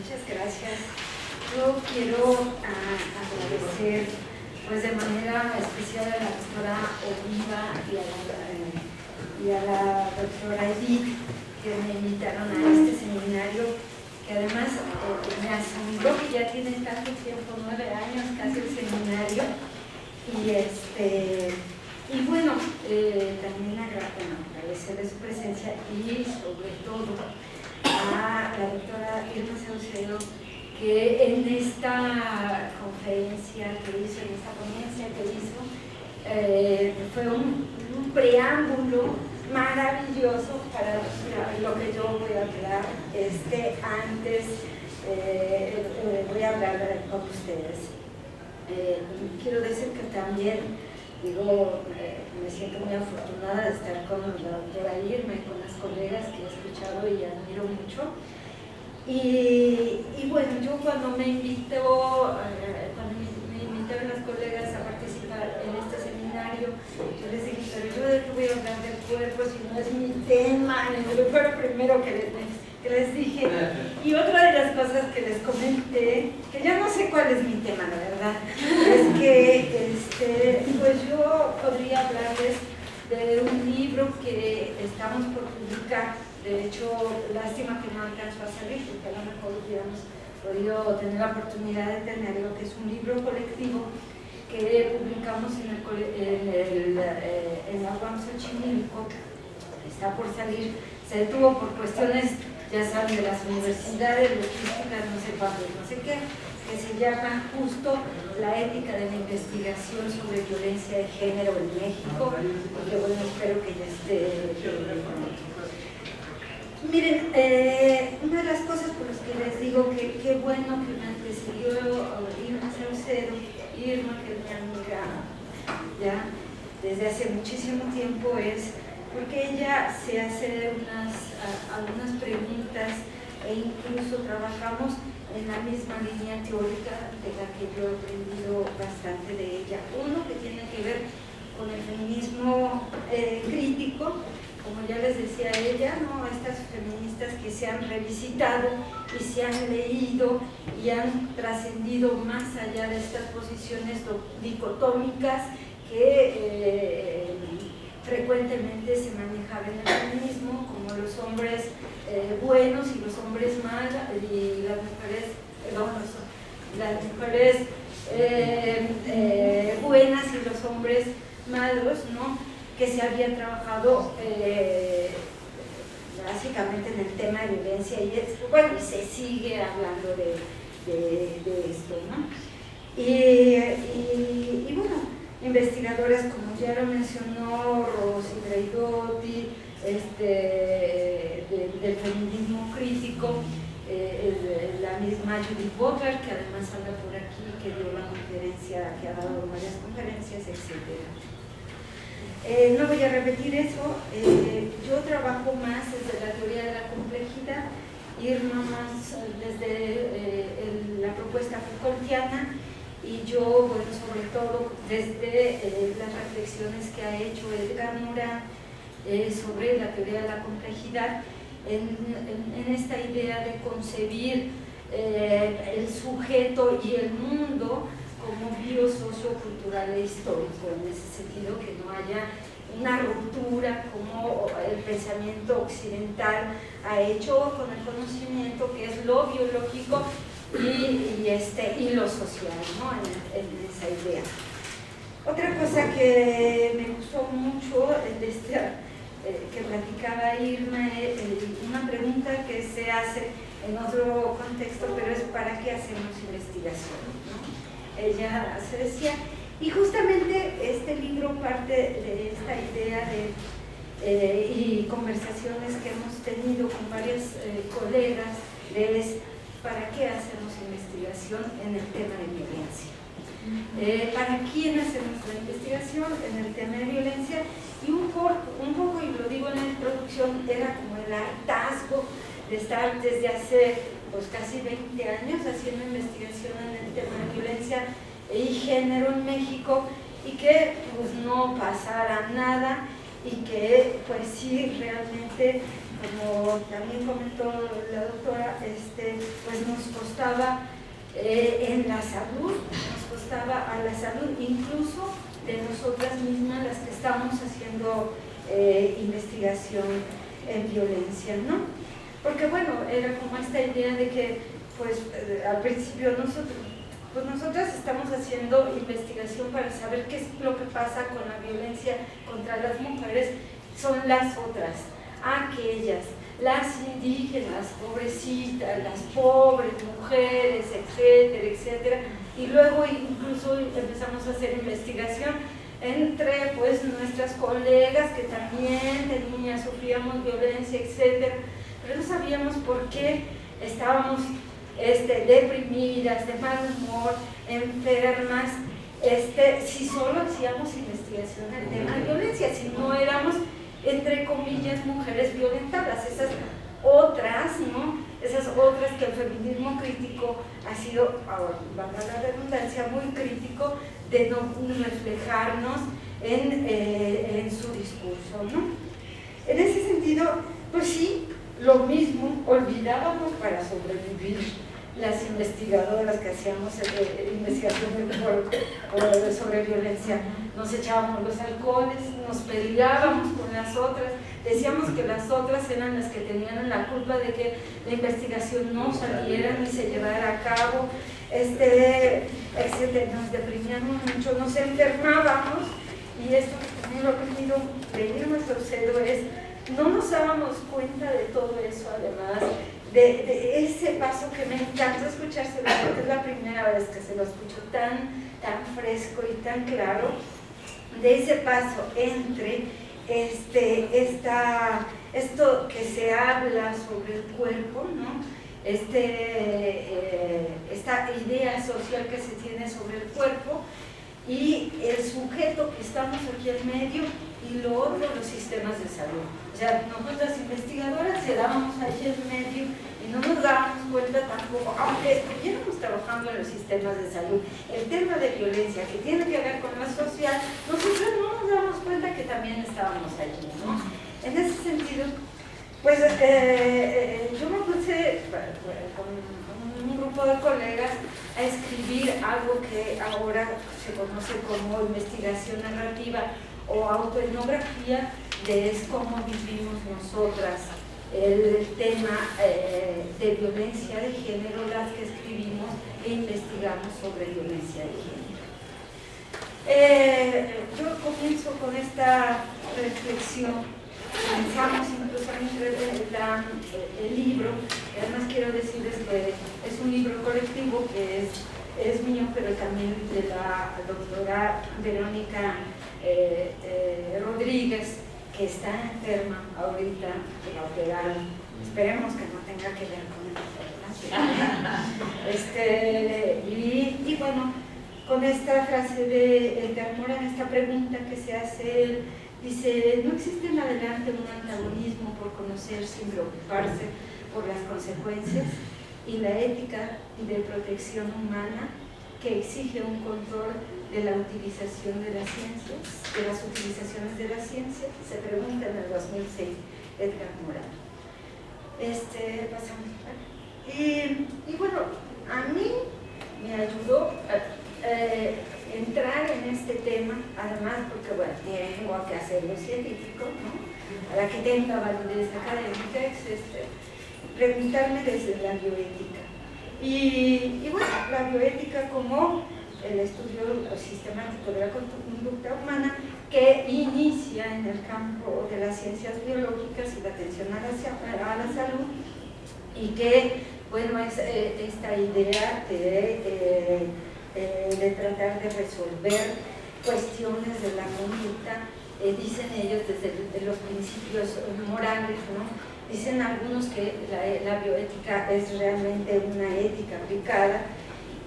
Muchas gracias. Yo quiero agradecer pues de manera especial a la doctora Oliva y a la doctora Edith, que me invitaron a este seminario, que además me asombró que ya tienen tanto tiempo, 9 años casi el seminario, y bueno, también agradecerles su presencia y sobre todo a la doctora Irma Saucedo, que en esta conferencia que hizo, en esta ponencia que hizo, fue un preámbulo maravilloso para lo que yo voy a hablar. Antes voy a hablar con ustedes. Quiero decir que también, me siento muy afortunada de estar con la doctora Irma y con las colegas que he escuchado y admiro mucho. Y bueno, yo cuando me invitaron las colegas a participar en este seminario, yo les dije, pero yo de qué voy a hablar del cuerpo si no es mi tema, fue lo primero que les dije. Y otra de las cosas que les comenté, que ya no sé cuál es mi tema, la verdad, es que pues yo podría hablarles de un libro que estamos por publicar. De hecho, lástima que no alcanzó a salir, porque a lo mejor hubiéramos podido tener la oportunidad de tenerlo, que es un libro colectivo que publicamos en la UAM Xochimilco. Está por salir, se detuvo por cuestiones, ya saben, de las universidades, logísticas, no sé cuánto, no sé qué, que se llama justo La ética de la investigación sobre violencia de género en México, y que bueno, espero que ya esté. Miren, una de las cosas por las que les digo que qué bueno que me antecedió Irma Saucedo, Irma, que es mi amiga ya desde hace muchísimo tiempo, es porque ella se hace algunas preguntas e incluso trabajamos en la misma línea teórica de la que yo he aprendido bastante de ella. Uno que tiene que ver con el feminismo crítico, como ya les decía ella, ¿no? Estas feministas que se han revisitado y se han leído y han trascendido más allá de estas posiciones dicotómicas que frecuentemente se manejaban en el feminismo, como los hombres buenos y los hombres malos, y las mujeres buenas y los hombres malos, ¿no? Que se había trabajado básicamente en el tema de violencia y se sigue hablando de esto, ¿no? Y bueno, investigadoras como ya lo mencionó Rosy Braidotti, del feminismo crítico, la misma Judith Butler, que además anda por aquí, que dio la conferencia, que ha dado varias conferencias, etc. No voy a repetir eso. Yo trabajo más desde la teoría de la complejidad, Irma más desde la propuesta Foucaultiana, y yo, bueno, sobre todo desde las reflexiones que ha hecho Edgar Morin sobre la teoría de la complejidad, en esta idea de concebir el sujeto y el mundo como biosociocultural e histórico, en ese sentido que no haya una ruptura como el pensamiento occidental ha hecho con el conocimiento, que es lo biológico y lo social, ¿no? en esa idea. Otra cosa que me gustó mucho que platicaba Irma, una pregunta que se hace en otro contexto, pero es ¿para qué hacemos investigación? ¿no? Ella se decía, y justamente este libro parte de esta idea y conversaciones que hemos tenido con varias colegas, es ¿para qué hacemos investigación en el tema de violencia? ¿Para quién hacemos la investigación en el tema de violencia? Y un poco, y lo digo en la introducción, era como el hartazgo de estar desde hace casi 20 años haciendo investigación en el tema de violencia y género en México, y que pues no pasara nada, y que pues sí realmente como también comentó la doctora, pues nos costaba en la salud, nos costaba a la salud, incluso de nosotras mismas las que estamos haciendo investigación en violencia, ¿no? Porque bueno, era como esta idea de que pues al principio nosotras estamos haciendo investigación para saber qué es lo que pasa con la violencia contra las mujeres, son las otras, aquellas, las indígenas, pobrecitas, las pobres mujeres, etcétera, etcétera, y luego incluso empezamos a hacer investigación entre pues nuestras colegas que también de niñas sufríamos violencia, etcétera, pero no sabíamos por qué estábamos deprimidas, de mal humor, enfermas, si solo hacíamos investigación en tema de violencia, si no éramos, entre comillas, mujeres violentadas, esas otras, ¿no? Esas otras que el feminismo crítico ha sido, valga la redundancia, muy crítico de no reflejarnos en su discurso, ¿no? En ese sentido, pues sí, lo mismo, olvidábamos para sobrevivir las investigadoras que hacíamos investigación sobre violencia, nos echábamos los alcoholes, nos peleábamos con las otras, decíamos que las otras eran las que tenían la culpa de que la investigación no saliera ni se llevara a cabo, etcétera, nos deprimíamos mucho, nos enfermábamos, y esto que también lo he querido leer nuestro cerebro es, no nos dábamos cuenta de todo eso, además de ese paso que me encanta escuchárselo, porque es la primera vez que se lo escucho tan fresco y tan claro, de ese paso entre esto que se habla sobre el cuerpo, ¿no? Esta idea social que se tiene sobre el cuerpo y el sujeto que estamos aquí en medio, y lo otro, los sistemas de salud. O sea, nosotras investigadoras quedábamos allí en medio y no nos dábamos cuenta tampoco, aunque estuviéramos trabajando en los sistemas de salud, el tema de violencia que tiene que ver con lo social, nosotros no nos damos cuenta que también estábamos allí, ¿no? En ese sentido, pues yo me puse con un grupo de colegas a escribir algo que ahora se conoce como investigación narrativa o autoetnografía de cómo vivimos nosotras el tema de violencia de género, las que escribimos e investigamos sobre violencia de género. Yo comienzo con esta reflexión. Comenzamos incluso entre el libro, y además quiero decirles que es un libro colectivo que es mío, pero también de la doctora Verónica Rodríguez, que está enferma ahorita, que la operaron. Esperemos que no tenga que ver con el y bueno, con esta frase de Edgar Morin, esta pregunta que se hace él, dice: no existe en adelante un antagonismo por conocer sin preocuparse por las consecuencias, y la ética de protección humana que exige un control de la utilización de las ciencias, de las utilizaciones de la ciencia, se pregunta en el 2006 Edgar Morin. Pasamos. Y bueno, a mí me ayudó a entrar en este tema, además porque bueno, tengo que hacerlo científico, ¿no? A la que tenga validez académica, es preguntarme desde la bioética. Y bueno, la bioética como el estudio sistemático de la conducta humana que inicia en el campo de las ciencias biológicas y la atención a la salud, y que, bueno, es esta idea de tratar de resolver cuestiones de la conducta, dicen ellos desde los principios morales, ¿no? Dicen algunos que la bioética es realmente una ética aplicada,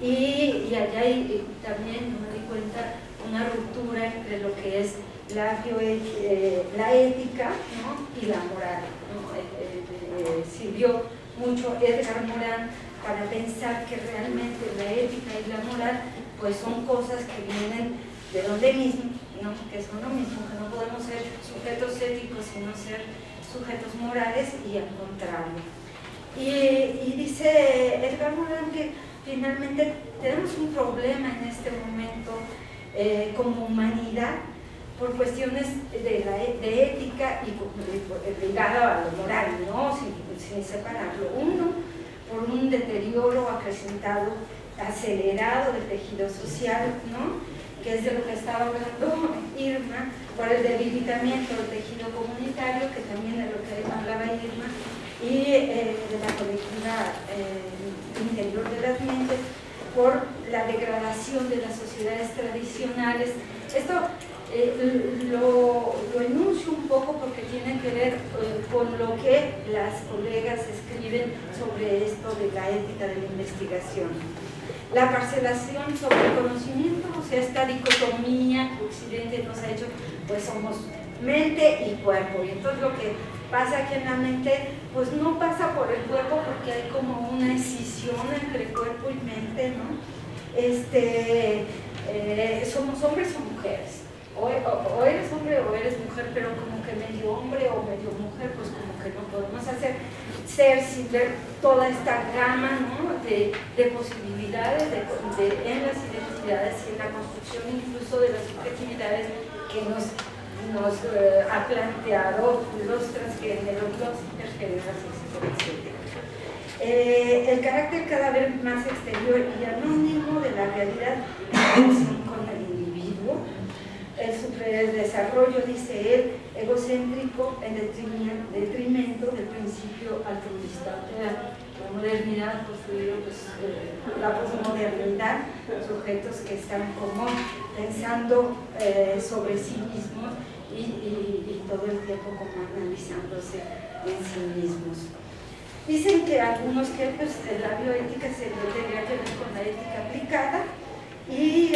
y allá hay también, me di cuenta, una ruptura entre lo que es la ética, ¿no? Y la moral, ¿no? Sirvió mucho Edgar Morin para pensar que realmente la ética y la moral pues son cosas que vienen de donde mismo, ¿no? Que son lo mismo, que no podemos ser sujetos éticos sino ser sujetos morales y al contrario. Y dice Edgar Morin que finalmente tenemos un problema en este momento como humanidad por cuestiones de ética y ligada a lo moral, ¿no? Sin separarlo. Uno, por un deterioro acrecentado, acelerado del tejido social, ¿no? Que es de lo que estaba hablando Irma, por el debilitamiento del tejido comunitario, que también es de lo que hablaba Irma, y de la colectiva interior de las mentes, por la degradación de las sociedades tradicionales. Esto lo enuncio un poco porque tiene que ver con lo que las colegas escriben sobre esto de la ética de la investigación. La parcelación sobre el conocimiento, o sea, esta dicotomía que Occidente nos ha hecho, pues somos mente y cuerpo, y entonces lo que pasa aquí en la mente, pues no pasa por el cuerpo porque hay como una escisión entre cuerpo y mente, ¿no? Somos hombres o mujeres, o eres hombre o eres mujer, pero como que medio hombre o medio mujer, pues como que no podemos hacer ser sin ver toda esta gama, ¿no? de posibilidades en las identidades y en la construcción incluso de las subjetividades que nos ha planteado los transgéneros, los intergéneros, etc. El carácter cada vez más exterior y anónimo de la realidad en relación con el individuo, el superdesarrollo, dice él, egocéntrico en detrimento del principio altruista. La modernidad ha construido la posmodernidad, sujetos que están como pensando sobre sí mismos y todo el tiempo como analizándose en sí mismos. Dicen que algunos que la bioética se tendría que ver con la ética aplicada y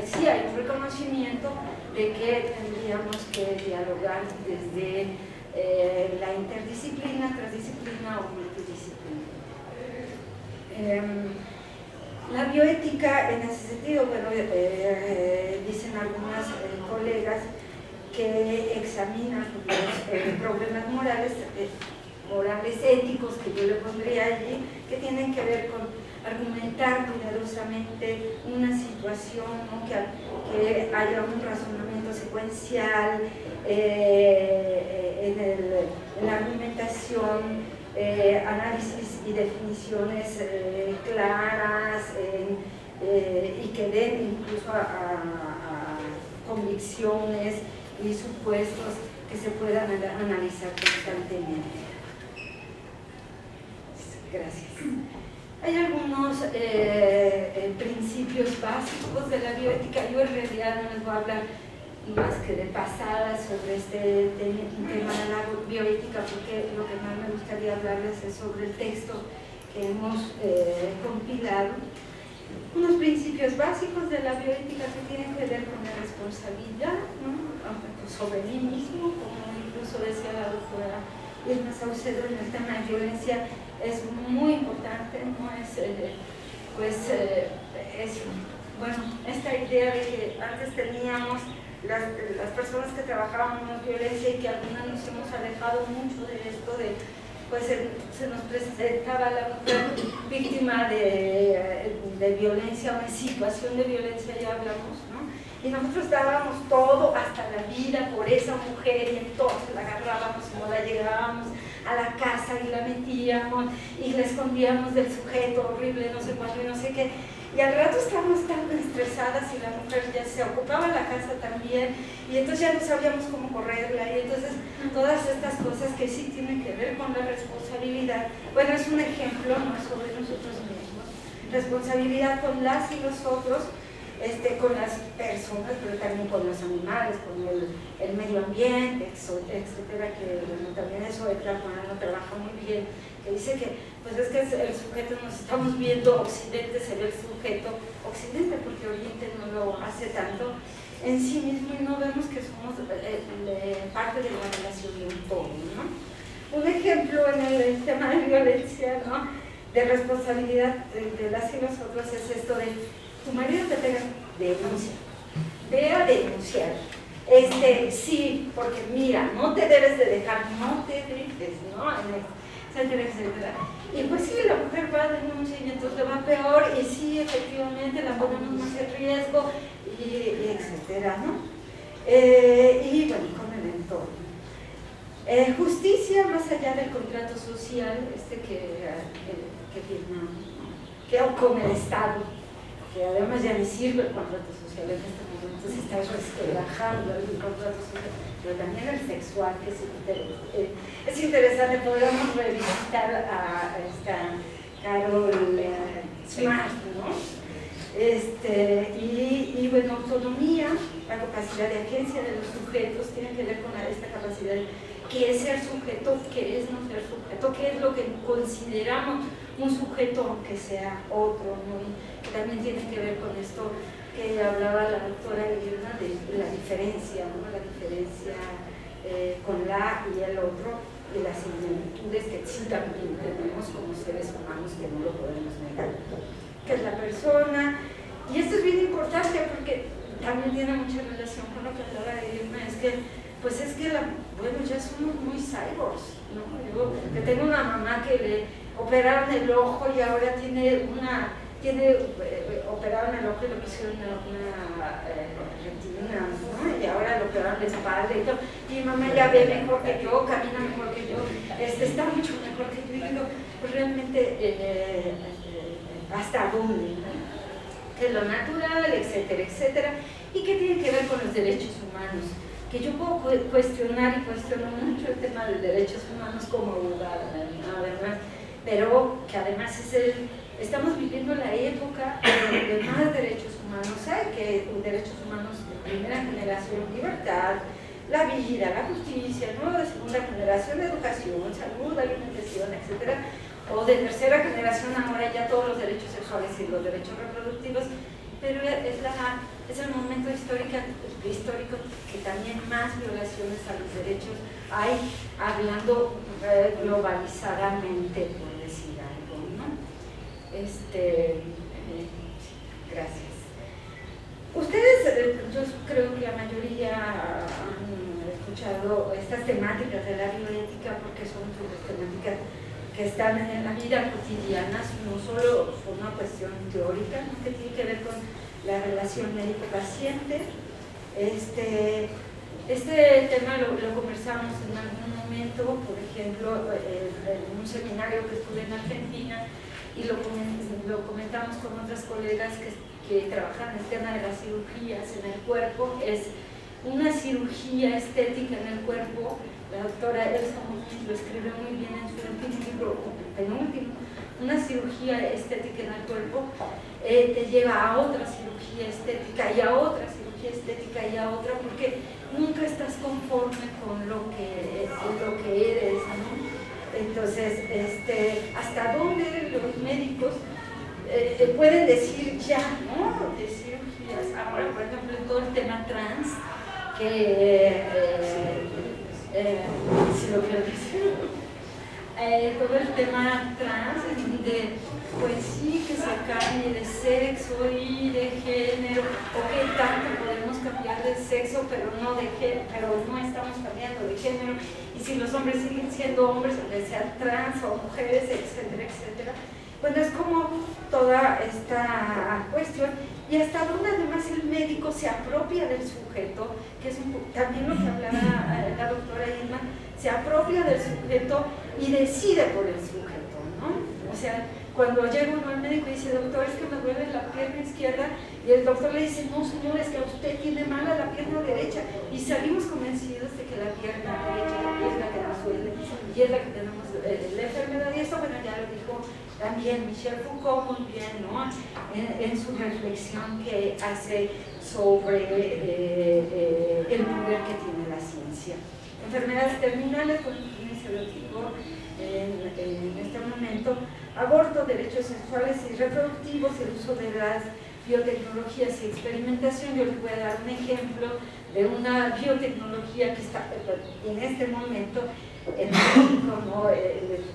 sí hay un reconocimiento de que tendríamos que dialogar desde la interdisciplina, transdisciplina o multidisciplina. La bioética en ese sentido, bueno, dicen algunas colegas que examinan los problemas morales éticos que yo le pondría allí, que tienen que ver con argumentar cuidadosamente una situación, ¿no? que haya un razonamiento secuencial en la argumentación, análisis y definiciones claras y que den incluso a convicciones y supuestos que se puedan analizar constantemente. Gracias. Hay algunos principios básicos de la bioética. Yo en realidad no les voy a hablar más que de pasada sobre este tema de la bioética, porque lo que más me gustaría hablarles es sobre el texto que hemos compilado. Unos principios básicos de la bioética que tienen que ver con la responsabilidad, ¿no? Sobre mí mismo, como incluso decía la doctora Irma Saucedo en el tema de violencia, es muy importante, ¿no? Bueno, esta idea de que antes teníamos las personas que trabajábamos en violencia y que algunas nos hemos alejado mucho de esto, pues se nos presentaba la mujer víctima de violencia o en situación de violencia, ya hablamos, ¿no? Y nosotros dábamos todo, hasta la vida, por esa mujer, y entonces la agarrábamos y no la llevábamos a la casa y la metíamos y la escondíamos del sujeto horrible, no sé cuánto y no sé qué. Y al rato estábamos tan estresadas y la mujer ya se ocupaba la casa también, y entonces ya no sabíamos cómo correrla, y entonces todas estas cosas que sí tienen que ver con la responsabilidad. Bueno, es un ejemplo, ¿no? Sobre nosotros mismos. Responsabilidad con las y los otros, con las personas, pero también con los animales, con el medio ambiente, etcétera, que bueno, también eso Edgar Morin trabaja muy bien, que dice que pues es que el sujeto, nos estamos viendo Occidente, se ve el sujeto Occidente, porque Oriente no lo hace tanto en sí mismo y no vemos que somos parte de la relación de un todo, ¿no? Un ejemplo en el tema de violencia, ¿no? De responsabilidad de las y los otros es esto de: tu marido te pega, denuncia, ve a denunciar. Sí, porque mira, no te debes de dejar, no te dejes, ¿no? Etcétera, etcétera. Y pues sí, la mujer va a denuncia y entonces le va peor, y sí, efectivamente, la ponemos más en riesgo, y etcétera, ¿no? Y bueno, con el entorno. Justicia más allá del contrato social, que firmamos, ¿no? Que con el Estado, que además ya ni sirve el contrato social en este momento, se está relajando el contrato social, pero también el sexual, que es interesante. Podríamos revisitar a esta Carol Smart, ¿no? Y bueno, autonomía, la capacidad de agencia de los sujetos tiene que ver con esta capacidad de qué es ser sujeto, qué es no ser sujeto, qué es lo que consideramos un sujeto aunque sea otro, ¿no? Y también tiene que ver con esto que hablaba la doctora Irma de la diferencia, ¿no? La diferencia con la y el otro, y las similitudes que sí también tenemos como seres humanos, que no lo podemos negar, que es la persona. Y esto es bien importante porque también tiene mucha relación con lo que hablaba Irma, bueno, ya somos muy cyborgs, ¿no? Yo que tengo una mamá que le operaron el ojo y ahora operaron el ojo y le pusieron una retina, ¿no? Y ahora le operaron la espalda y todo. Y mi mamá ya ve mejor que yo, camina mejor que yo, está mucho mejor que yo. Y digo, pues realmente, ¿hasta dónde? ¿no? Que lo natural, etcétera, etcétera. ¿Y qué tiene que ver con los derechos humanos? Que yo puedo cuestionar y cuestiono mucho el tema de derechos humanos como abogada, además, pero que además estamos viviendo la época de más derechos humanos. Hay que derechos humanos de primera generación, libertad, la vida, la justicia, ¿no? De segunda generación, educación, salud, alimentación, etcétera, o de tercera generación ahora ya todos los derechos sexuales y los derechos reproductivos, pero es el momento histórico que también más violaciones a los derechos hay, hablando globalizadamente, por decir algo, ¿no? Gracias. Ustedes, yo creo que la mayoría han escuchado estas temáticas de la bioética porque son temáticas que están en la vida cotidiana, no solo por una cuestión teórica, ¿no? Que tiene que ver con la relación médico-paciente. Este tema lo conversamos en algún momento, por ejemplo, en un seminario que estuve en Argentina, y lo comentamos con otras colegas que trabajan el tema de las cirugías en el cuerpo. Es una cirugía estética en el cuerpo. La doctora Elsa Muñiz lo escribió muy bien en su último libro, penúltimo. Una cirugía estética en el cuerpo te lleva a otra cirugía estética y a otra cirugía estética y a otra, porque nunca estás conforme con lo que eres, ¿no? Entonces, ¿hasta dónde los médicos pueden decir ya, ¿no? De cirugías? Ahora, por ejemplo, todo el tema trans, que si lo quiero decir, todo el tema trans, de pues sí, que se cambie de sexo y de género, o qué tanto podemos cambiar de sexo, pero no estamos cambiando de género, y si los hombres siguen siendo hombres, aunque sean trans o mujeres, etcétera, etcétera. Bueno, es como toda esta cuestión, y hasta donde además el médico se apropia del sujeto, que es también lo que hablaba la doctora Irma, se apropia del sujeto y decide por el sujeto, ¿no? O sea, cuando llega uno al médico y dice, doctor, es que me duele la pierna izquierda, y el doctor le dice, no señor, es que usted tiene mala la pierna derecha, y salimos convencidos de que la pierna derecha es la que nos duele, y es la que tenemos la enfermedad. Y esto, bueno, ya lo dijo también Michel Foucault muy bien, ¿no? En su reflexión que hace sobre el poder que tiene la ciencia. Enfermedades terminales, con se lo digo en este momento, aborto, derechos sexuales y reproductivos, el uso de las biotecnologías y experimentación. Yo les voy a dar un ejemplo de una biotecnología que está en este momento en México, ¿no?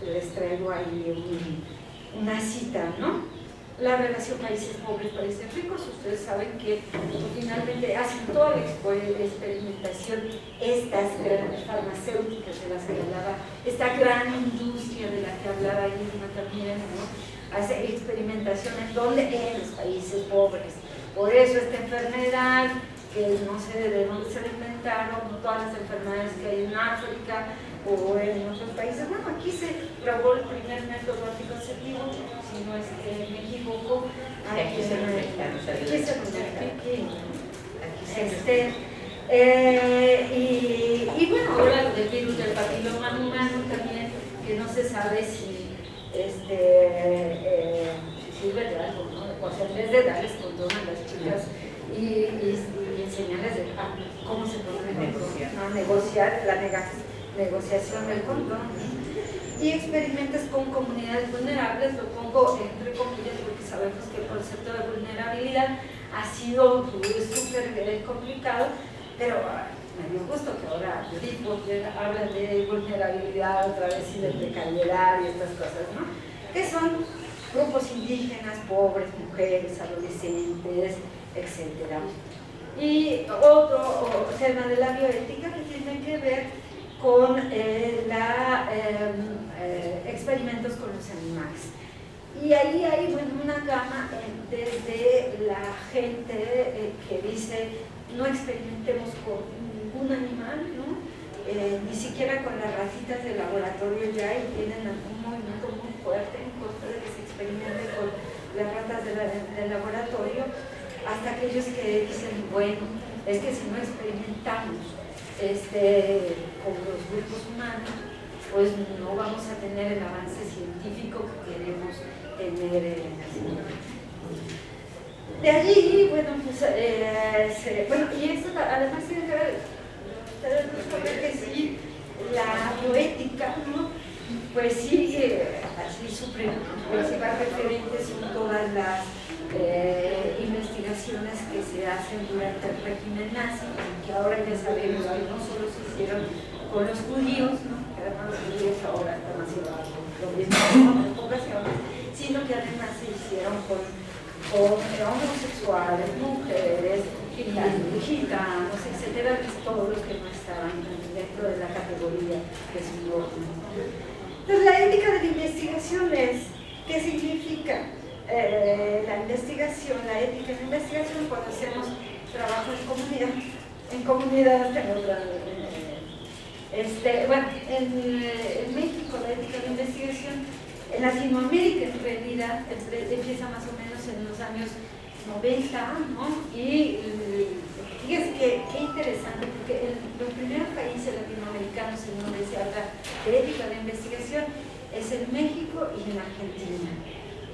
Les traigo ahí una cita, ¿no? la relación países pobres, países ricos. Ustedes saben que finalmente hacen toda la experimentación estas grandes farmacéuticas de las que hablaba, esta gran industria de la que hablaba Irma también, ¿no? Hace experimentación en donde, en los países pobres. Por eso esta enfermedad, que no sé de dónde se la inventaron, todas las enfermedades que hay en África o en otros países. Bueno, aquí se probó el primer método anticonceptivo, si no es que me equivoco. Aquí se lo inventaron. Y bueno, ahora lo del virus del papiloma humano también, que no se sabe si sirve de algo, ¿no? O sea, en vez de darles condón a las chicas y enseñarles cómo se puede negociar la negociación del condón. Y experimentos con comunidades vulnerables, lo pongo entre comillas porque sabemos que el concepto de vulnerabilidad ha sido súper complicado, pero me dio gusto que ahora Judith habla de vulnerabilidad otra vez y de precariedad y estas cosas, ¿no? Que son grupos indígenas, pobres, mujeres, adolescentes, etc. Y otro tema de la bioética que tiene que ver con experimentos con los animales. Y ahí hay una gama desde la gente que dice no experimentemos con ningún animal, ¿no? Ni siquiera con las ratitas de laboratorio ya, y tienen un movimiento muy fuerte en contra de que se experimente con las ratas del laboratorio, hasta aquellos que dicen, bueno, es que si no experimentamos con los grupos humanos, pues no vamos a tener el avance científico que queremos tener en la ciencia. De allí, bueno, pues, y esto además tiene que ver, ustedes nos saben que sí, la bioética, ¿no? Pues sí, así su principal referente son todas las investigaciones que se hacen durante el régimen nazi, que ahora ya sabemos que no solo se hicieron con los judíos, ¿no? Que además los judíos ahora están haciendo lo mismo en otras ocasiones, sino que además se hicieron con homosexuales, mujeres, gitanos, etcétera, todos los que no estaban dentro de la categoría que es un orden. Entonces, la ética de la investigación es, ¿qué significa? La investigación, la ética de la investigación, cuando hacemos trabajo en comunidad, bueno, en México la ética de la investigación, en Latinoamérica en realidad empieza más o menos en los años 90, ¿no? Y fíjense qué interesante, porque los primeros países latinoamericanos en donde se habla de ética de investigación es en México y en Argentina.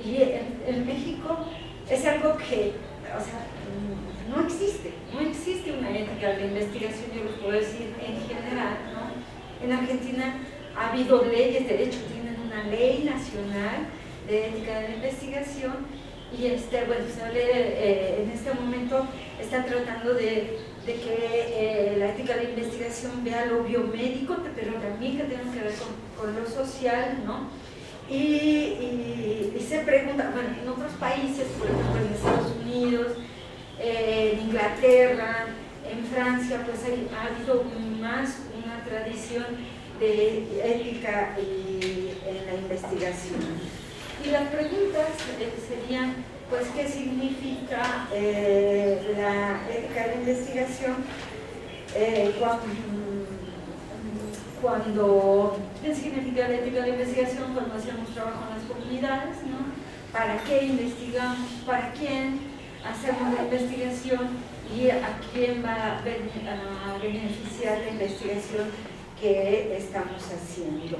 Y en México es algo que, o sea, no existe una ética de la investigación, yo les puedo decir en general, ¿no? En Argentina ha habido leyes, de hecho tienen una ley nacional de ética de la investigación, y bueno, en este momento están tratando de que la ética de la investigación vea lo biomédico, pero también que tenga que ver con lo social, ¿no? Y se pregunta, bueno, en otros países, por ejemplo en Estados Unidos, en Inglaterra, en Francia, pues ha habido más una tradición de ética en la investigación. Y las preguntas serían, pues, ¿qué significa la ética de la investigación? ¿Qué significa la ética de la investigación cuando hacemos trabajo en las comunidades, ¿no? ¿Para qué investigamos? ¿Para quién hacemos la investigación? ¿Y a quién va a beneficiar la investigación que estamos haciendo?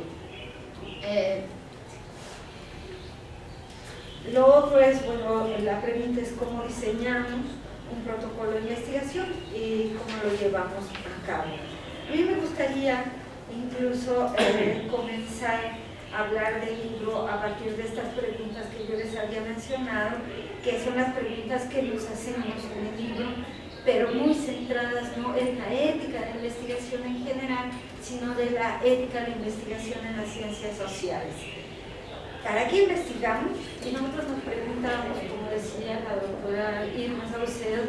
Lo otro es, bueno, la pregunta es cómo diseñamos un protocolo de investigación y cómo lo llevamos a cabo. A mí me gustaría incluso comenzar a hablar del libro a partir de estas preguntas que yo les había mencionado, que son las preguntas que nos hacemos en el libro, pero muy centradas no en la ética de la investigación en general, sino de la ética de la investigación en las ciencias sociales. ¿para qué investigamos? Y nosotros nos preguntamos, como decía la doctora Irma Saucedo,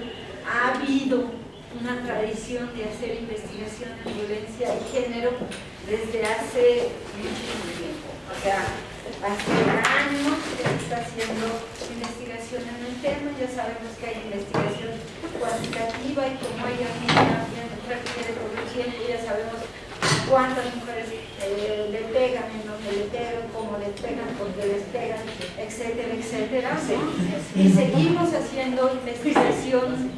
¿ha habido una tradición de hacer investigación en violencia y género desde hace muchísimo tiempo? O sea, hace años que se está haciendo investigación en el tema. Ya sabemos que hay investigación cuantitativa y como ella misma refiere todo el tiempo, ya sabemos cuántas mujeres le pegan, en dónde le pegan, cómo le pegan, por qué les pegan, etcétera, etcétera, ¿no? Y seguimos haciendo investigación,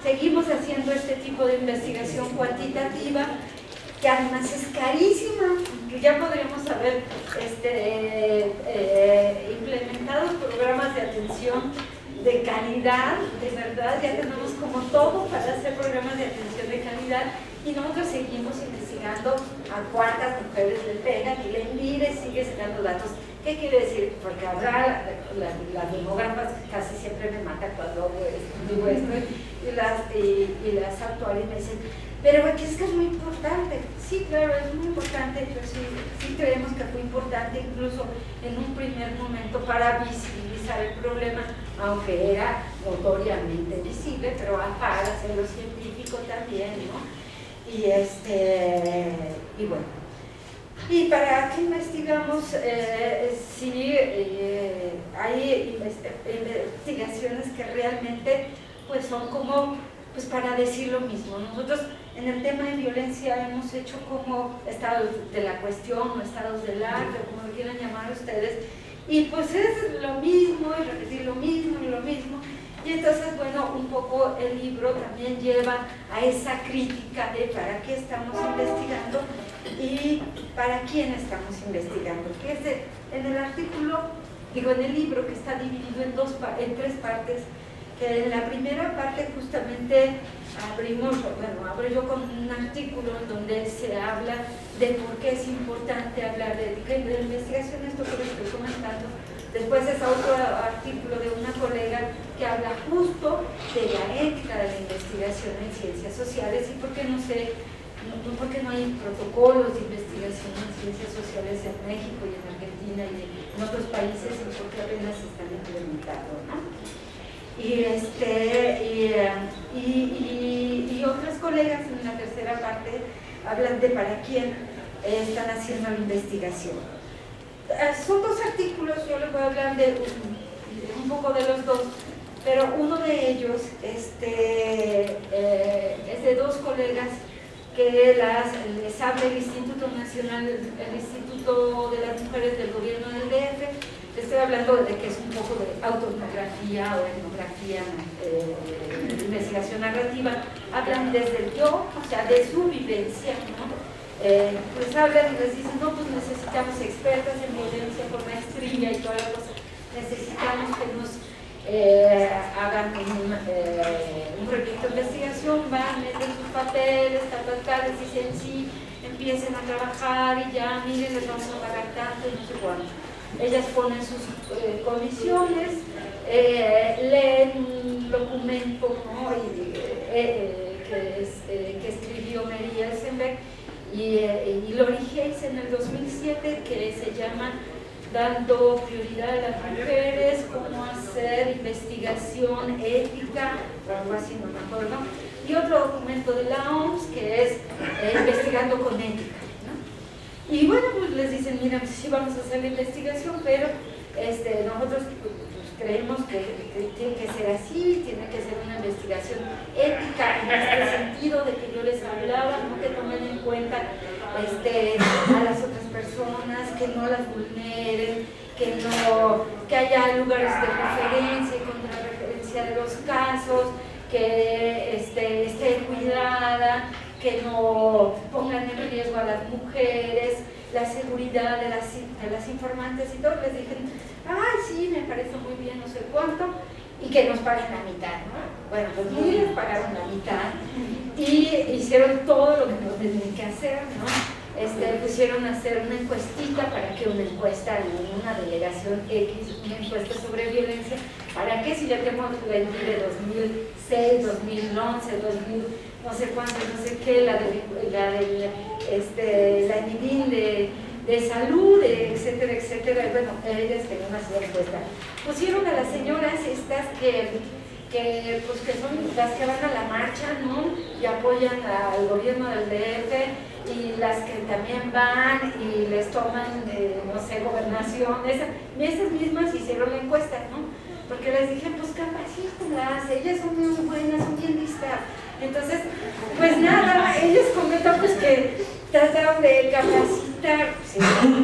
seguimos haciendo este tipo de investigación cuantitativa, que además es carísima, que ya podríamos haber implementado programas de atención de calidad, de verdad, ya tenemos como todo para hacer programas de atención de calidad, y nosotros seguimos investigando a cuántas mujeres le pegan, y la ENVIRE sigue sacando datos. ¿Qué quiere decir? Porque ahora las demógrafas casi siempre me matan cuando digo esto, y las actuales me dicen, pero aquí es que es muy importante. Sí, claro, es muy importante, pero sí creemos que fue importante incluso en un primer momento para visibilizar el problema, aunque era notoriamente visible, pero para hacerlo científico también, ¿no? Y bueno, ¿y para qué investigamos? Sí, hay investigaciones que realmente pues son como pues para decir lo mismo. Nosotros en el tema de violencia hemos hecho como estados de la cuestión o estados del arte, como lo quieran llamar ustedes, y pues es lo mismo y repetir lo mismo y lo mismo. Y entonces, bueno, un poco el libro también lleva a esa crítica de para qué estamos investigando y para quién estamos investigando. Que es en el artículo, digo, en el libro, que está dividido en tres partes, que en la primera parte justamente abro yo con un artículo en donde se habla de por qué es importante hablar de ética y de investigación, esto que les estoy comentando. Después es otro artículo de una colega que habla justo de la ética de la investigación en ciencias sociales y por qué no hay protocolos de investigación en ciencias sociales en México y en Argentina y en otros países y por qué apenas se están implementando, ¿no? Y otras colegas en la tercera parte hablan de para quién están haciendo la investigación. Son dos artículos, yo les voy a hablar de un poco de los dos, pero uno de ellos es de dos colegas que les habla el Instituto Nacional, el Instituto de las Mujeres del Gobierno del DF. Estoy hablando de que es un poco de autoetnografía o etnografía, investigación narrativa. Hablan desde el yo, o sea, de su vivencia, ¿no? Pues hablan y les dicen, no, pues necesitamos expertas en violencia con maestría y toda la cosa. Necesitamos que nos hagan un proyecto de investigación, van, meten sus papeles, tal, les dicen sí, empiecen a trabajar y ya, miren, les vamos a pagar tanto y no sé cuánto. Ellas ponen sus condiciones, leen un documento, ¿no? que escribió Mary Elsenbeck y Lori Hayes en el 2007, que se llama Dando prioridad a las mujeres, cómo hacer investigación ética, o algo así, no me acuerdo, y otro documento de la OMS que es Investigando con ética. Y bueno, pues les dicen, mira, pues sí vamos a hacer la investigación, pero nosotros pues, creemos que tiene que ser así, tiene que ser una investigación ética en este sentido de que yo les hablaba, ¿no? Que tomen en cuenta a las otras personas, que no las vulneren, que haya lugares de referencia y contrarreferencia de los casos, que esté cuidada, que no pongan en riesgo a las mujeres, la seguridad de las informantes y todo. Les dije, ay, sí, me parece muy bien, no sé cuánto, y que nos paguen la mitad, ¿no? Bueno, pues ni les pagaron la mitad y hicieron todo lo que no tenían que hacer, ¿no? Pusieron a hacer una encuestita para que una encuesta en una delegación X, una encuesta sobre violencia, ¿para qué? Si ya tenemos la de 2006, 2011, 2000, no sé cuánto, no sé qué, la NIDIN de salud, etcétera, etcétera. etcétera. Y bueno, ellas tenían una sola encuesta. Pusieron a las señoras estas pues que son las que van a la marcha, ¿no? Y apoyan al gobierno del DF, y las que también van y les toman, no sé, gobernación. Esas mismas hicieron la encuesta, ¿no? Porque les dije, pues capacítenlas, ellas son muy buenas, son bien listas. Entonces, pues nada, ellos comentan pues que trataron de capacitar. Sí,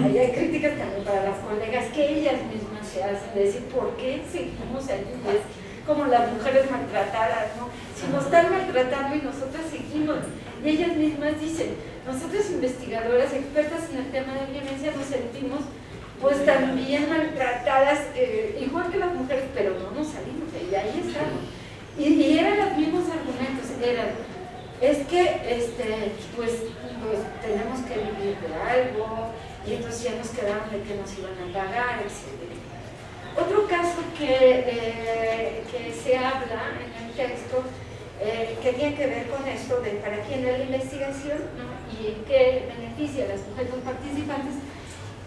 ahí hay críticas también para las colegas que ellas mismas se hacen, de decir, ¿por qué seguimos allí? Es como las mujeres maltratadas, ¿no? Si nos están maltratando y nosotras seguimos. Y ellas mismas dicen, nosotras investigadoras, expertas en el tema de violencia, nos sentimos pues también maltratadas, igual que las mujeres, pero no nos salimos de ahí estamos. Y eran los mismos argumentos, es que pues tenemos que vivir de algo, y entonces ya nos quedaron de que nos iban a pagar, etc. Otro caso que se habla en el texto, que tiene que ver con esto de para quién es la investigación, ¿no? Y qué beneficia a las mujeres participantes,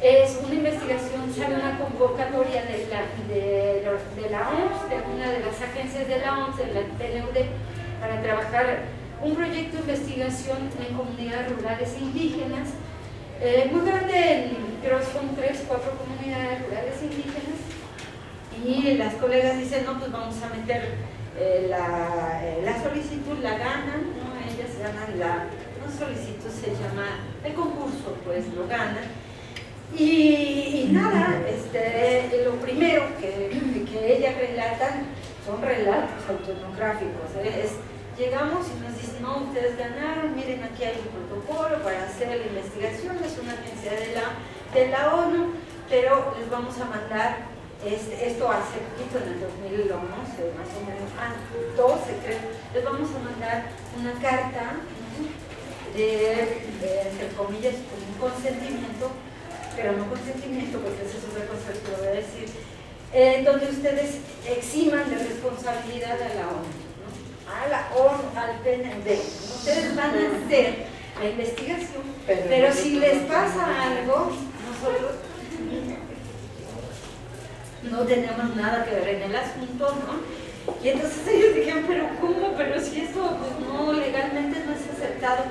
es una investigación, sale una convocatoria de la OMS, de una de las agencias de la OMS, de la PNUD, para trabajar un proyecto de investigación en comunidades rurales e indígenas, muy grande, creo que son 3 o 4 comunidades rurales e indígenas, y las colegas dicen, no, pues vamos a meter la solicitud, la ganan, ¿no? Ellas ganan no solicitud, se llama el concurso, pues lo ganan. Y nada, lo primero que ellas relatan son relatos autoetnográficos. Llegamos y nos dicen, no, ustedes ganaron, miren, aquí hay un protocolo para hacer la investigación, es una agencia de la ONU, pero les vamos a mandar, esto hace poquito, en el 2011, más o menos, 12 creo, les vamos a mandar una carta entre comillas, con un consentimiento, pero no consentimiento, porque eso es otra cosa que voy a decir, donde ustedes eximan de responsabilidad a la ONU, ¿no? A la ONU, al PNUD. Ustedes van a hacer la investigación, pero si les pasa algo, nosotros no tenemos nada que ver en el asunto, ¿no? Y entonces ellos dijeron, pero ¿cómo? Pero si eso pues, no, legalmente no es aceptado.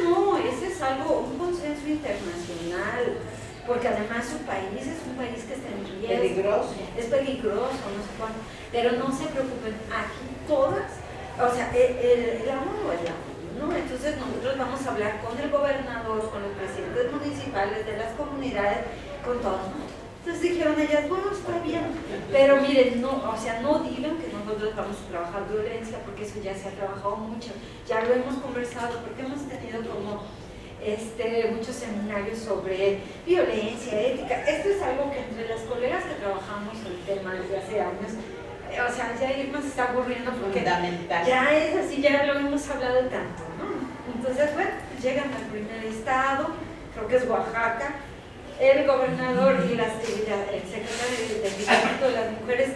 No, ese es algo, un consenso internacional, porque además su país es un país que está en riesgo. Peligroso. Es peligroso, no sé cuánto. Pero no se preocupen, aquí todas, o sea, la ONU es la ONU, ¿no? Entonces nosotros vamos a hablar con el gobernador, con los presidentes municipales de las comunidades, con todos, ¿no? Entonces dijeron ellas, bueno, está bien, pero miren, no, o sea, no digan que nosotros vamos a trabajar violencia, porque eso ya se ha trabajado mucho, ya lo hemos conversado, porque hemos tenido como muchos seminarios sobre violencia, ética. Esto es algo que entre las colegas que trabajamos el tema desde hace años, o sea, ya Irma se está aburriendo porque ya es así, ya lo hemos hablado tanto, ¿no? Entonces, bueno, llegan al primer estado, creo que es Oaxaca, el gobernador y el secretario del Distrito de las Mujeres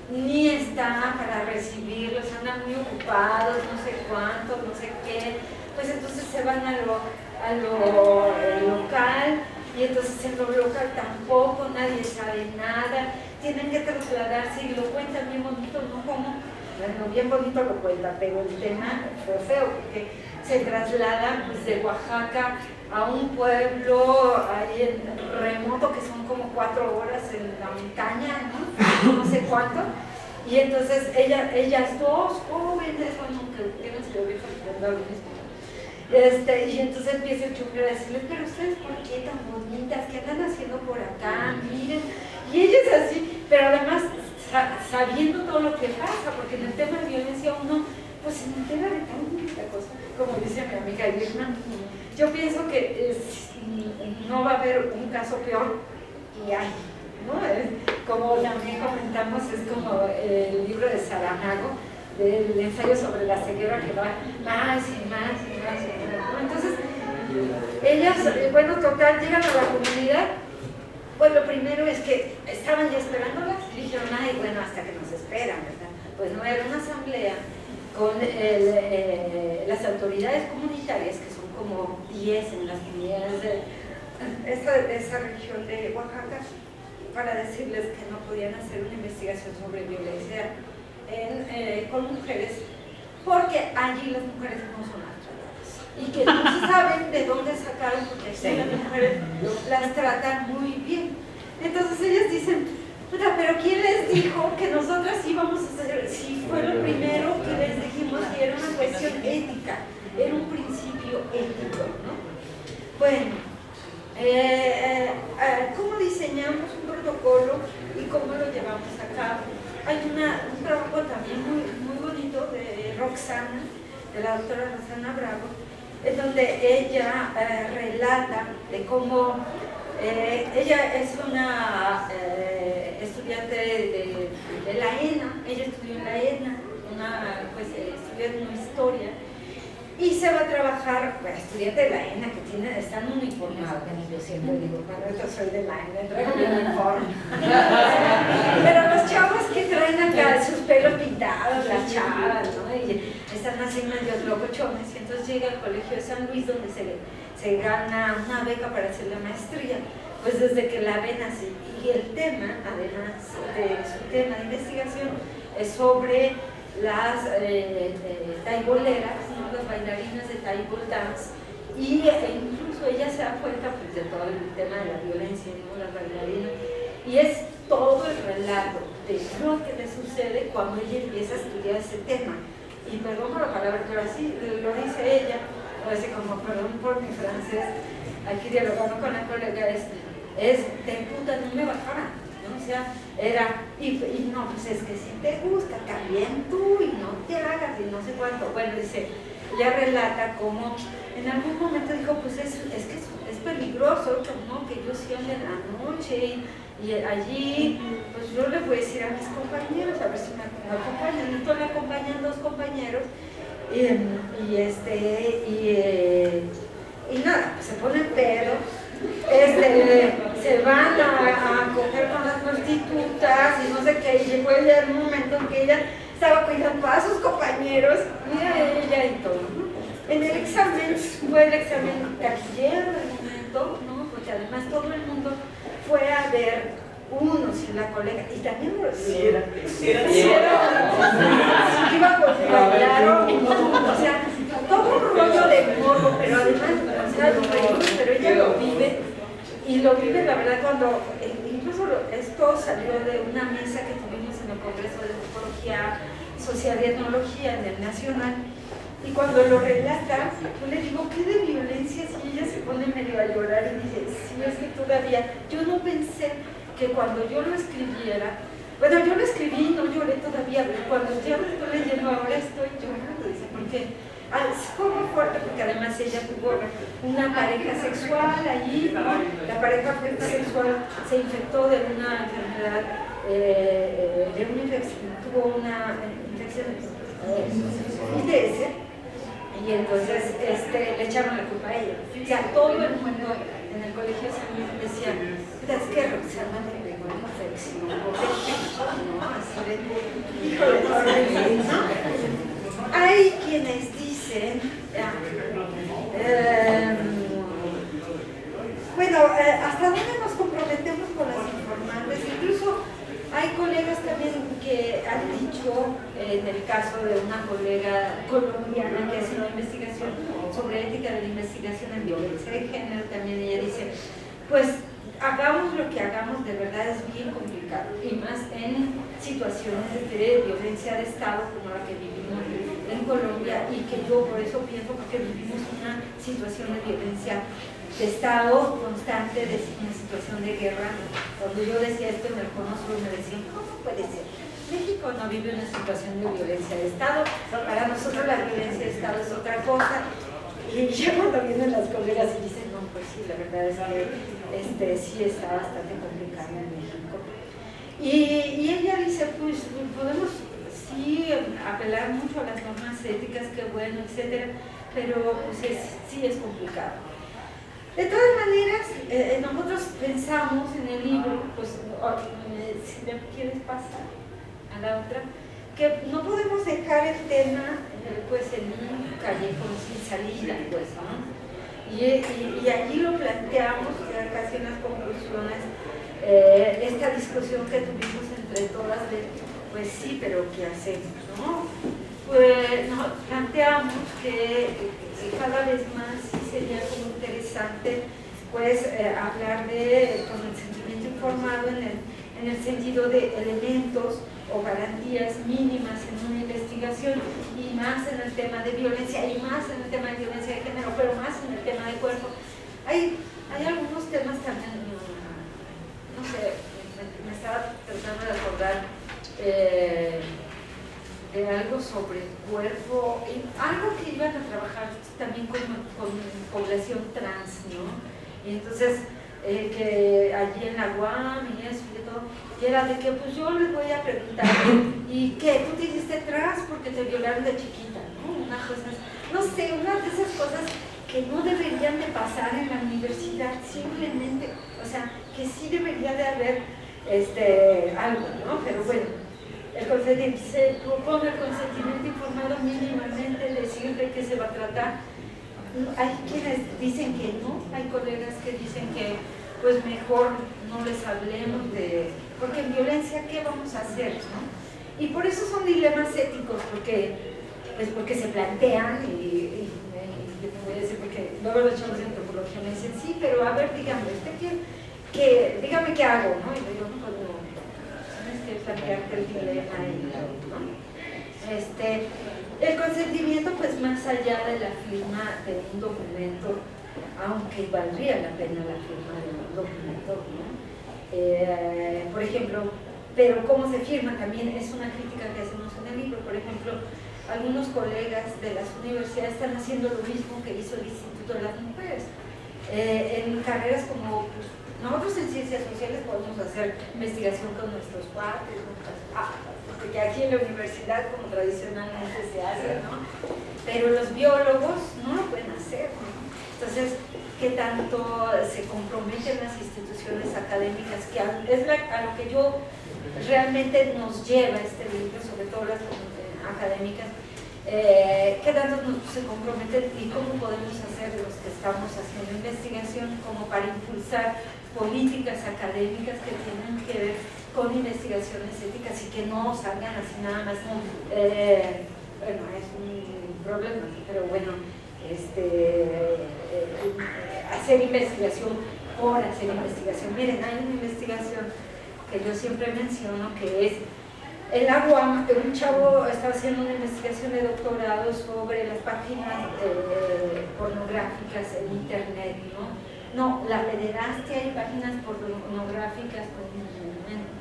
ni está para recibirlos, andan muy ocupados, no sé cuánto, no sé qué, pues entonces se van a lo local, y entonces en lo local tampoco nadie sabe nada, tienen que trasladarse y lo cuentan bien bonito, ¿no? Como, bueno, bien bonito lo cuenta, pero el tema fue feo porque se trasladan pues, de Oaxaca a un pueblo ahí en remoto que son como 4 horas en la montaña, ¿no? No sé cuánto. Y entonces ellas dos jóvenes, bueno, que tienen que viejas lo mismo. Y entonces empieza el chofer a decirles, pero ustedes ¿por qué tan bonitas? ¿Qué andan haciendo por acá? Miren. Y ellas así, pero además sabiendo todo lo que pasa, porque en el tema de violencia uno pues se entera de tanta cosa, como dice mi amiga Irma. Yo pienso que no va a haber un caso peor y hay, ¿no? Como también comentamos, es como el libro de Saramago, del ensayo sobre la ceguera, que va más y más y más y más, ¿no? Entonces, ellas, bueno, total, llegan a la comunidad. Pues lo primero es que estaban ya esperándolas y dijeron, ay, bueno, hasta que nos esperan, ¿verdad? Pues no, era una asamblea con las autoridades comunitarias, que son como 10 en las comunidades esa región de Oaxaca para decirles que no podían hacer una investigación sobre violencia con mujeres, porque allí las mujeres no son maltratadas y que no se saben de dónde sacaron, porque aquí las mujeres las tratan muy bien. Entonces ellas dicen, pero ¿quién les dijo que nosotras íbamos a hacer? Si fue lo primero que les dijimos que era una cuestión ética, era un principio ético, ¿no? Bueno, ¿cómo diseñamos un protocolo y cómo lo llevamos a cabo? Hay un trabajo también muy bonito de Roxana, de la doctora Roxana Bravo, en donde ella relata de cómo ella es una estudiante de la ENA, ella estudió en la ENA, estudió una historia, y se va a trabajar, estudiante de la ENA que están uniformados, yo siempre digo, cuando yo soy de la ENA, traigo mi uniforme. Pero los chavos que traen acá sus pelos pintados, las chavas, ¿no? Y están así medio locochones, y entonces llega al colegio de San Luis, donde se gana una beca para hacer la maestría, pues desde que la ven así. Y el tema, además de su tema de investigación, es sobre las taiboleras, ¿no? Las bailarinas de table dance, y incluso ella se da cuenta pues, de todo el tema de la violencia, ¿no? Las bailarinas, y es todo el relato de lo que le sucede cuando ella empieza a estudiar ese tema. Y perdón por la palabra, pero así lo dice ella, lo dice como, perdón por mi francés, aquí dialogando con la colega, es de puta, no me bajara, ¿no? O sea, era, y no, pues es que si te gusta, también tú, y no te hagas, y no sé cuánto. Bueno, dice, ella relata cómo en algún momento dijo, pues es que es peligroso, ¿no? Que yo sí ande en la noche, y allí, pues yo le voy a decir a mis compañeros, a ver si me acompañan. Entonces me acompañan dos compañeros, y nada, pues se ponen pedos, se van a coger con las prostitutas y no sé qué, y llegó ella en un momento en que ella estaba cuidando a sus compañeros, mira ella y todo, ¿no? En el examen, fue el examen taquillero del momento, ¿no? Porque además todo el mundo fue a ver unos y la colega, y también iba a bailar, o sea, todo un rollo de morbo, pero además, o sea, lo reímos, pero ella lo vive, y lo vive, la verdad, cuando, incluso esto salió de una mesa que tuvimos en el Congreso de Antropología Social y Etnología en el Nacional, y cuando lo relata, yo le digo, ¿qué de violencia? Y ella se pone medio a llorar y dice, sí, es que todavía, yo no pensé que cuando yo lo escribiera, bueno, yo lo escribí y no lloré todavía, pero cuando ya lo estoy leyendo ahora estoy llorando, dice, porque fue muy fuerte, porque además ella tuvo una pareja sexual allí, ¿no? La pareja sexual se infectó de una enfermedad, tuvo una infección ITS, y entonces le echaron la culpa a ella. O sea, todo el mundo en el colegio decía, es que Roxana me pegó una infección, ¿no? Así de, híjole, ¿no? Hay quienes dicen, ¿hasta dónde nos comprometemos con las informantes? Incluso hay colegas también que han dicho, en el caso de una colega colombiana que hace una investigación sobre ética de la investigación en violencia de género, también ella dice, pues hagamos lo que hagamos, de verdad es bien complicado, y más en situaciones de violencia de Estado como la que vivimos en Colombia, y que yo por eso pienso que vivimos una situación de violencia de Estado constante, de una situación de guerra. Cuando yo decía esto en el Cono Sur me decían, ¿cómo puede ser? México no vive una situación de violencia de Estado, para nosotros la violencia de Estado es otra cosa. Y ya cuando vienen las colegas y dicen, no, pues sí, la verdad es que sí está bastante complicado en México. Y ella dice, pues podemos sí apelar mucho a las normas éticas, qué bueno, etcétera, pero pues sí es complicado. De todas maneras, nosotros pensamos en el libro, pues si me quieres pasar a la otra, que no podemos dejar el tema pues en un callejón sin salida, pues, ¿no? Y allí lo planteamos, casi en las conclusiones, esta discusión que tuvimos entre todas de, pues sí, pero ¿qué hacemos, no? Pues nos planteamos que cada vez más sí sería como interesante pues hablar de, con el sentimiento informado en el sentido de elementos o garantías mínimas en una investigación, y más en el tema de violencia, y más en el tema de violencia de género, pero más en el tema de cuerpo. Hay algunos temas también, no sé, me estaba tratando de acordar de algo sobre el cuerpo, algo que iban a trabajar también con población trans, ¿no? Y entonces, que allí en la UAM y eso y todo, y era de que pues yo les voy a preguntar, ¿y qué? ¿Tú te hiciste trans porque te violaron de chiquita? ¿No? Una cosa, no sé, una de esas cosas que no deberían de pasar en la universidad, simplemente, o sea, que sí debería de haber algo, ¿no? Pero bueno, se propone el consentimiento informado mínimamente, decir de qué se va a tratar. Hay quienes dicen que no, hay colegas que dicen que pues mejor no les hablemos de, porque en violencia ¿qué vamos a hacer? ¿No? Y por eso son dilemas éticos, porque se plantean y voy a decir, porque luego los chavos de antropología me dicen, sí, pero a ver, dígame, dígame qué hago, ¿no? Y yo digo, no, pues no, tienes que plantearte el dilema y todo, ¿no? El consentimiento, pues más allá de la firma de un documento, aunque valdría la pena la firma de un documento, ¿no? Por ejemplo, pero cómo se firma también es una crítica que hacemos en el libro. Por ejemplo, algunos colegas de las universidades están haciendo lo mismo que hizo el Instituto de las Mujeres. En carreras como, pues, nosotros en ciencias sociales podemos hacer investigación con nuestros cuates, porque aquí en la universidad como tradicionalmente se hace, ¿no? Pero los biólogos no lo pueden hacer, ¿no? Entonces, ¿qué tanto se comprometen las instituciones académicas? Que es a lo que yo realmente nos lleva este libro, sobre todo las académicas, ¿qué tanto se comprometen y cómo podemos hacer los que estamos haciendo investigación como para impulsar políticas académicas que tienen que ver con investigaciones éticas y que no salgan así nada más? Bueno, es un problema, pero bueno, hacer investigación por hacer investigación. Miren, hay una investigación que yo siempre menciono que es en la UAM, un chavo estaba haciendo una investigación de doctorado sobre las páginas pornográficas en internet, ¿no? La pederastia y páginas pornográficas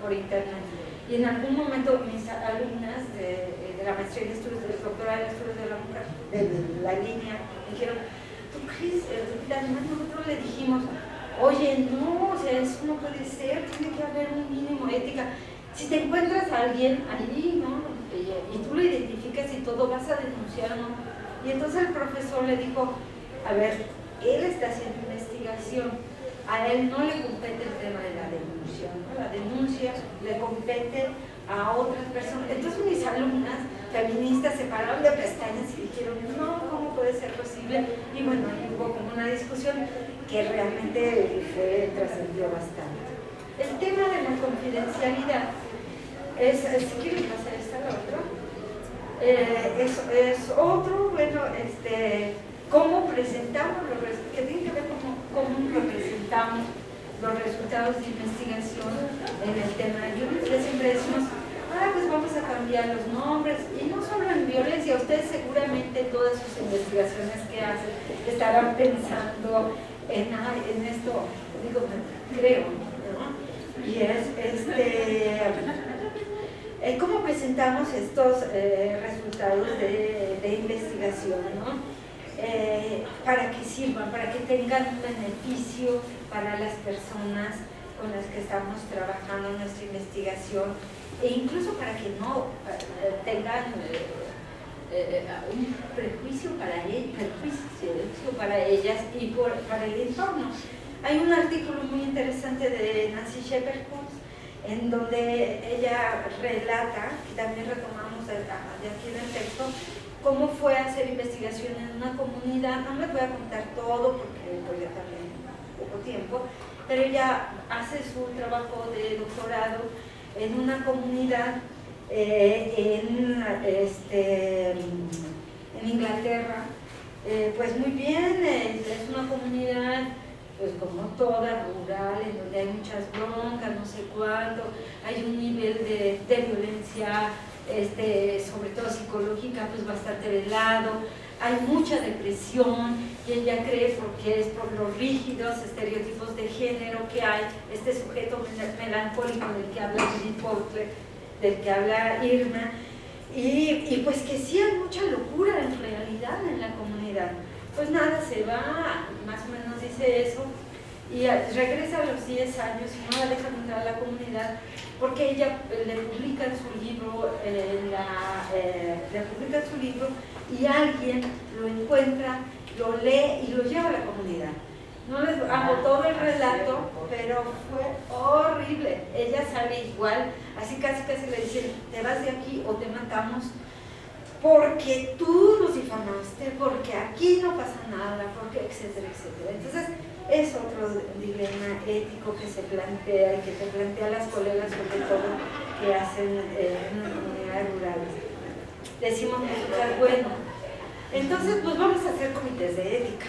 por internet. Y en algún momento mis alumnas de la maestría de estudios, de doctorado de estudios de la mujer, de la línea, me dijeron, ¿tú crees? Además nosotros le dijimos, oye, no, o sea, eso no puede ser, tiene que haber un mínimo de ética. Si te encuentras a alguien allí, ¿no? Y tú lo identificas y todo, vas a denunciar, ¿no? Y entonces el profesor le dijo, a ver, él está haciendo investigación, a él no le compete el tema de la denuncia, ¿no? La denuncia le compete a otras personas. Entonces mis alumnas feministas se pararon de pestañas y dijeron, no, ¿cómo puede ser posible? Y bueno, hubo como una discusión que realmente trascendió bastante. El tema de la confidencialidad si quieren pasar esta la otra, es otro, bueno, cómo presentamos que tiene que ver con cómo representamos los resultados de investigación en el tema de violencia. Siempre decimos, pues vamos a cambiar los nombres, y no solo en violencia, ustedes seguramente todas sus investigaciones que hacen estarán pensando en esto, digo, creo, ¿no? Y ¿cómo presentamos estos resultados de investigación, ¿no? Para que sirvan, para que tengan un beneficio para las personas con las que estamos trabajando en nuestra investigación, e incluso para que no tengan un prejuicio para ellas y para el entorno. Hay un artículo muy interesante de Nancy Shepherd en donde ella relata, y también retomamos de aquí del texto, cómo fue hacer investigación en una comunidad. No les voy a contar todo porque pues ya también poco tiempo, pero ella hace su trabajo de doctorado en una comunidad en Inglaterra, pues muy bien, es una comunidad pues como toda rural, en donde hay muchas broncas, no sé cuánto, hay un nivel de violencia, sobre todo psicológica, pues bastante velado, hay mucha depresión, y ella cree, porque es por los rígidos estereotipos de género que hay, este sujeto melancólico del que habla Judith Butler, del que habla Irma, y pues que sí hay mucha locura en realidad en la comunidad. Pues nada, se va, más o menos dice eso, y regresa a los 10 años y no la dejan entrar a la comunidad, porque ella le publican su libro, y alguien lo encuentra, lo lee y lo lleva a la comunidad. No les hago todo el relato, pero fue horrible. Ella sale igual, así casi le dicen, te vas de aquí o te matamos, porque tú nos difamaste, porque aquí no pasa nada, porque etcétera, etcétera. Entonces, es otro dilema ético que se plantea y que se plantea las colegas, sobre todo, que hacen en comunidades rurales. Decimos nosotras, bueno, entonces pues vamos a hacer comités de ética.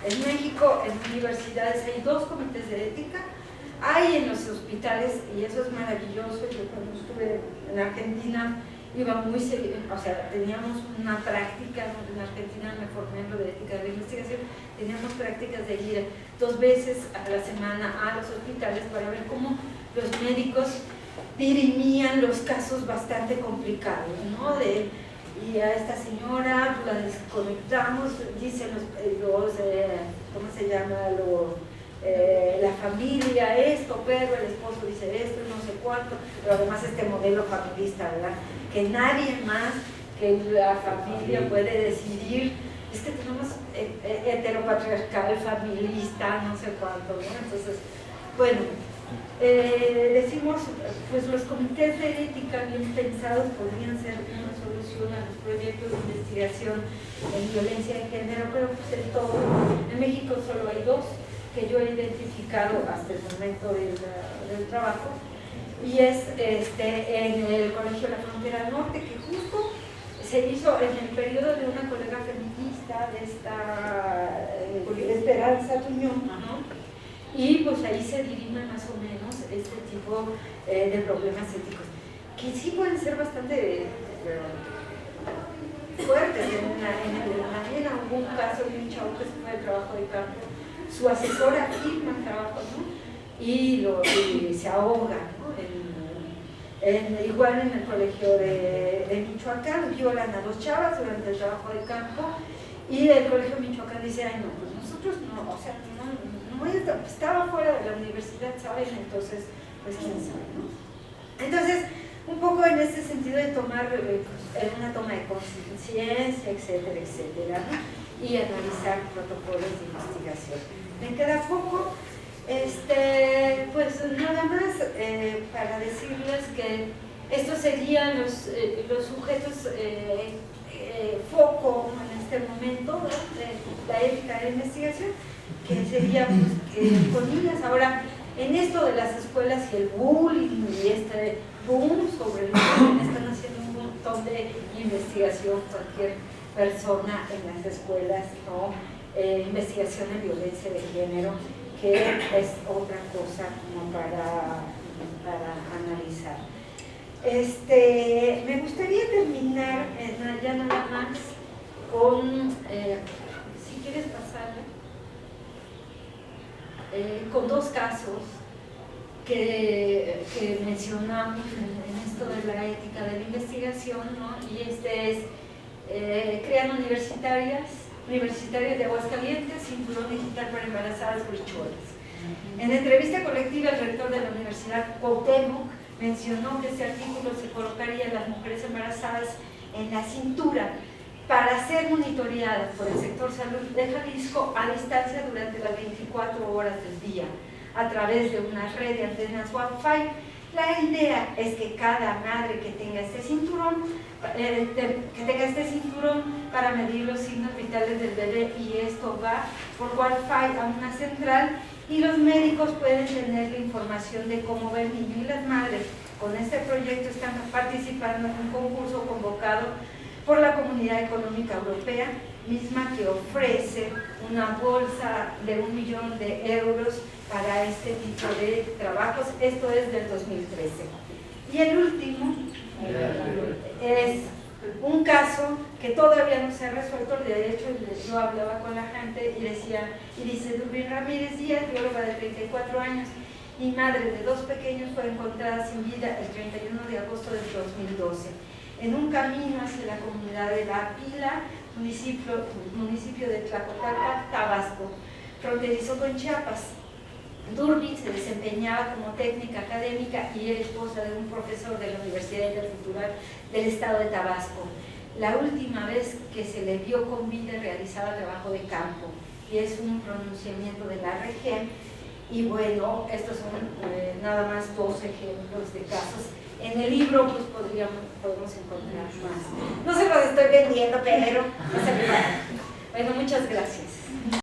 En México, en universidades hay 2 comités de ética, hay en los hospitales, y eso es maravilloso. Yo cuando estuve en Argentina iba muy seguido, o sea, teníamos una práctica, en Argentina me formé en lo de ética de la investigación, teníamos prácticas de ir 2 veces a la semana a los hospitales para ver cómo los médicos dirimían los casos bastante complicados, ¿no? Y a esta señora la desconectamos, dicen ¿cómo se llama? La familia esto, pero el esposo dice esto, no sé cuánto, pero además este modelo familista, ¿verdad? Que nadie más que la familia puede decidir, es que tenemos heteropatriarcal, familista, no sé cuánto, ¿no? Entonces, bueno, decimos, pues los comités de ética bien pensados podrían ser una solución a los proyectos de investigación en violencia de género, pero pues en todo, en México solo hay 2 que yo he identificado hasta el momento del trabajo, y es en el Colegio de la Frontera Norte, que justo se hizo en el periodo de una colega feminista, de esta Esperanza Tuñón, ¿no? Y pues ahí se dirime más o menos este tipo de problemas éticos, que sí pueden ser bastante fuertes. En hubo un caso de un chavo que se fue de trabajo de campo, su asesora firma el trabajo, ¿no? Y se ahoga, ¿no? Igual en el colegio de Michoacán violan a 2 chavas durante el trabajo de campo, y el colegio de Michoacán dice, ay no, pues nosotros no, o sea, no estaba fuera de la universidad, ¿saben? Entonces, pues quién sabe, ¿no? Entonces, un poco en este sentido de tomar una toma de conciencia, etcétera, etcétera, ¿no? Y analizar protocolos de investigación. Me queda poco, pues nada más para decirles que estos serían los sujetos foco en este momento, ¿no? De la ética de la investigación, que sería pues, con niñas. Ahora, en esto de las escuelas y el bullying y este boom sobre el bullying, están haciendo un montón de investigación cualquier persona en las escuelas, ¿no? Investigación en violencia de género, que es otra cosa como para analizar. Me gustaría terminar ya nada más con, si quieres pasarle, con 2 casos que mencionamos en esto de la ética de la investigación, ¿no? Y es, crean universitarias de Aguascalientes, cinturón digital para embarazadas brichuelas. En entrevista colectiva, el rector de la Universidad Cuauhtémoc mencionó que este artículo se colocaría a las mujeres embarazadas en la cintura para ser monitoreadas por el sector salud de Jalisco a distancia durante las 24 horas del día. a través de una red de antenas Wi-Fi. La idea es que cada madre que tenga este cinturón para medir los signos vitales del bebé, y esto va por Wi-Fi a una central, y los médicos pueden tener la información de cómo va el niño. Y las madres con este proyecto están participando en un concurso convocado por la Comunidad Económica Europea, misma que ofrece una bolsa de 1 millón de euros para este tipo de trabajos. Esto es del 2013. Y el último es un caso que todavía no se ha resuelto. De hecho, yo hablaba con la gente y dice Durbin Ramírez Díaz, bióloga de 34 años y madre de 2 pequeños, fue encontrada sin vida el 31 de agosto del 2012 en un camino hacia la comunidad de La Pila, municipio de Tlacotalpa, Tabasco, fronterizo con Chiapas. Durbin se desempeñaba como técnica académica y era esposa de un profesor de la Universidad Intercultural del estado de Tabasco. La última vez que se le vio con vida realizaba trabajo de campo, y es un pronunciamiento de la región. Y bueno, estos son nada más 2 ejemplos de casos. En el libro pues podemos encontrar más. No se los estoy vendiendo, pero bueno, muchas gracias.